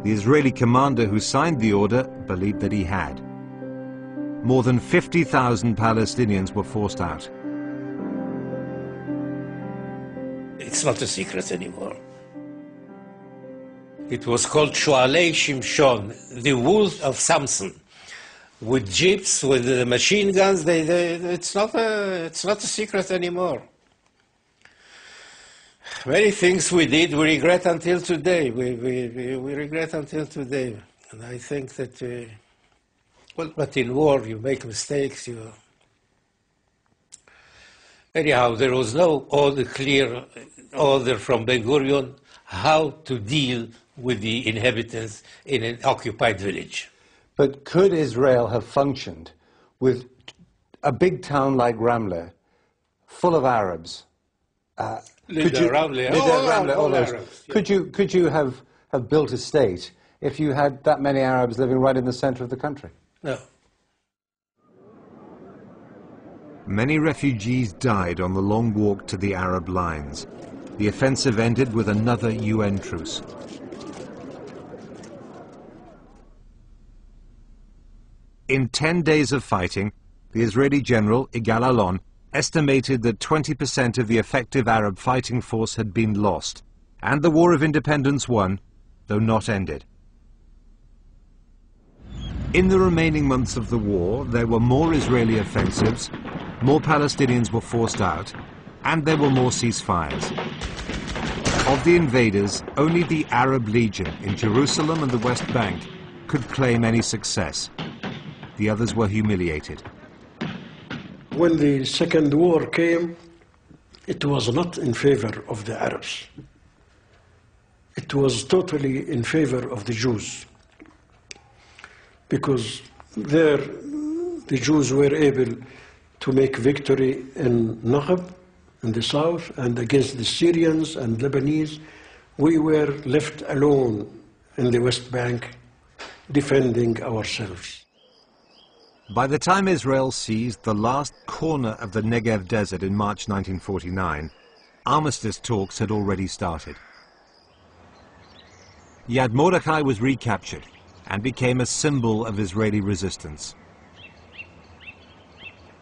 The Israeli commander who signed the order believed that he had. More than 50,000 Palestinians were forced out. It's not a secret anymore. It was called Shualei Shimshon, the wool of Samson, with jeeps, with machine guns. It's not a secret anymore. Many things we did, we regret until today. We regret until today. And I think that, but in war you make mistakes. Anyhow, there was no clear order from Ben-Gurion how to deal with the inhabitants in an occupied village. But could Israel have functioned with a big town like Ramleh, full of Arabs? Could you have built a state if you had that many Arabs living right in the center of the country? No. Many refugees died on the long walk to the Arab lines. The offensive ended with another UN truce. In 10 days of fighting, the Israeli general, Yigal Allon, estimated that 20% of the effective Arab fighting force had been lost, and the War of Independence won, though not ended. In the remaining months of the war, there were more Israeli offensives, more Palestinians were forced out, and there were more ceasefires. Of the invaders, only the Arab Legion in Jerusalem and the West Bank could claim any success. The others were humiliated. When the Second War came, it was not in favor of the Arabs. It was totally in favor of the Jews, because there the Jews were able to make victory in Nakba, in the south, and against the Syrians and Lebanese. We were left alone in the West Bank, defending ourselves. By the time Israel seized the last corner of the Negev desert in March 1949, armistice talks had already started. Yad Mordechai was recaptured and became a symbol of Israeli resistance.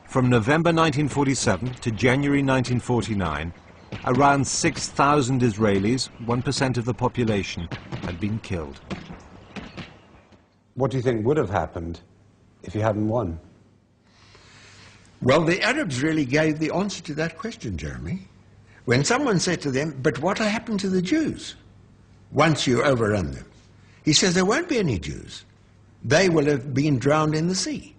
From November 1947 to January 1949, around 6,000 Israelis, 1% of the population, had been killed. What do you think would have happened if you hadn't won? Well, the Arabs really gave the answer to that question, Jeremy. When someone said to them, but what happened to the Jews once you overrun them? He says, there won't be any Jews. They will have been drowned in the sea.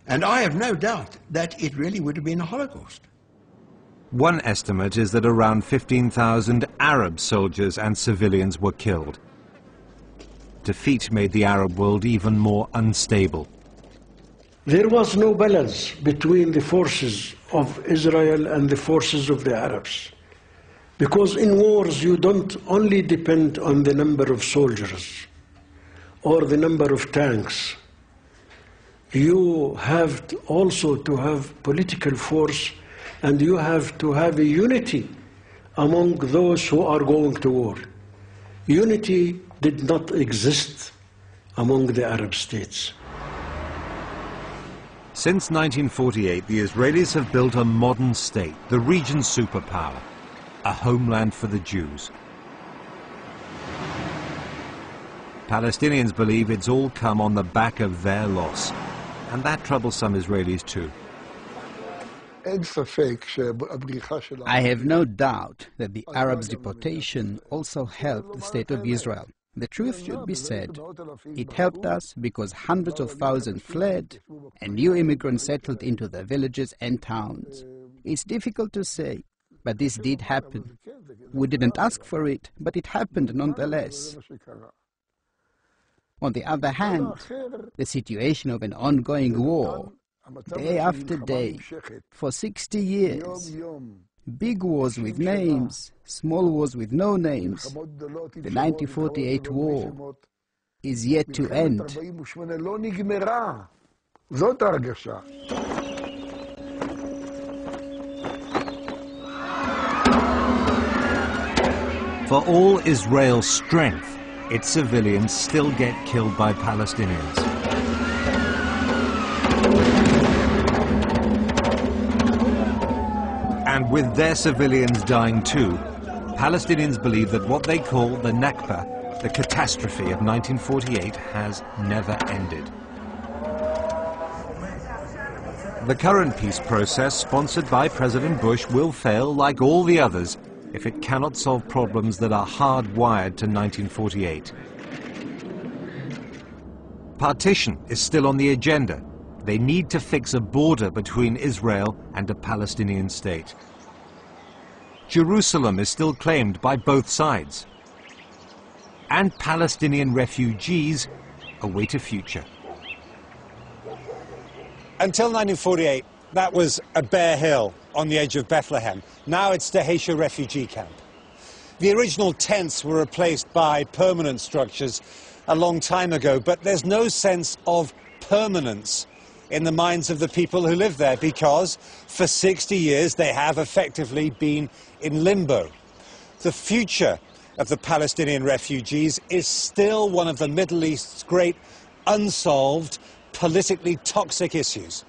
And I have no doubt that it really would have been a Holocaust. One estimate is that around 15,000 Arab soldiers and civilians were killed. Defeat made the Arab world even more unstable. There was no balance between the forces of Israel and the forces of the Arabs. Because in wars you don't only depend on the number of soldiers or the number of tanks. You have also to have political force, and you have to have a unity among those who are going to war. Unity did not exist among the Arab states. Since 1948, the Israelis have built a modern state, the region's superpower, a homeland for the Jews. Palestinians believe it's all come on the back of their loss, and that troubles some Israelis too. I have no doubt that the Arabs' deportation also helped the state of Israel. The truth should be said. It helped us because hundreds of thousands fled and new immigrants settled into their villages and towns. It's difficult to say, but this did happen. We didn't ask for it, but it happened nonetheless. On the other hand, the situation of an ongoing war, day after day, for 60 years, big wars with names, small wars with no names, the 1948 war is yet to end. For all Israel's strength, its civilians still get killed by Palestinians. And with their civilians dying too, Palestinians believe that what they call the Nakba, the catastrophe of 1948, has never ended. The current peace process, sponsored by President Bush, will fail like all the others if it cannot solve problems that are hardwired to 1948. Partition is still on the agenda. They need to fix a border between Israel and a Palestinian state. Jerusalem is still claimed by both sides. And Palestinian refugees await a future. Until 1948, that was a bare hill on the edge of Bethlehem. Now it's Dheisheh refugee camp. The original tents were replaced by permanent structures a long time ago, but there's no sense of permanence in the minds of the people who live there, because for 60 years they have effectively been in limbo. The future of the Palestinian refugees is still one of the Middle East's great unsolved, politically toxic issues.